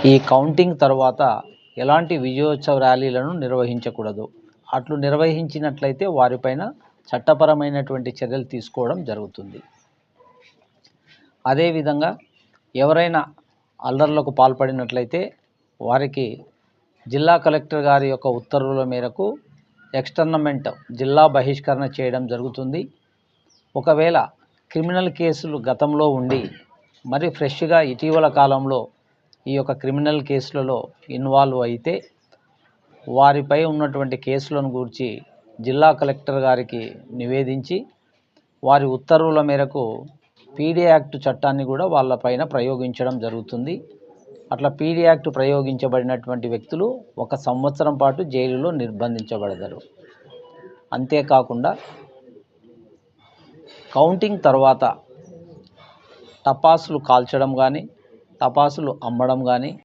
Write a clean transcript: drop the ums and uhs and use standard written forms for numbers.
ఈ కౌంటింగ్ తర్వాత ఎలాంటి విజయోత్సవ ర్యాలీలను నిర్వహించకూడదు. అట్లు నిర్వహించినట్లయితే వారిపైన చట్టపరమైనటువంటి చర్యలు తీసుకోవడం జరుగుతుంది. అదేవిధంగా ఎవరైనా అల్లర్లకు పాల్పడినట్లయితే వారికి జిల్లా కలెక్టర్ గారి యొక్క ఉత్తర్వుల మేరకు ఎక్స్టర్నమెంట్ జిల్లా బహిష్కరణ చేయడం జరుగుతుంది. ఒకవేళ క్రిమినల్ కేసులు గతంలో ఉండి మరి ఫ్రెష్గా ఇటీవల కాలంలో ఈ యొక్క క్రిమినల్ కేసులలో ఇన్వాల్వ్ అయితే వారిపై ఉన్నటువంటి కేసులను గూర్చి జిల్లా కలెక్టర్ గారికి నివేదించి వారి ఉత్తర్వుల మేరకు పీడీ యాక్ట్ చట్టాన్ని కూడా వాళ్ళపైన ప్రయోగించడం జరుగుతుంది. అట్లా పీడీ యాక్ట్ ప్రయోగించబడినటువంటి వ్యక్తులు 1 సంవత్సరం పాటు జైలులో నిర్బంధించబడతారు. అంతేకాకుండా కౌంటింగ్ తర్వాత టపాసులు కాల్చడం కానీ టపాసులు అమ్మడం కానీ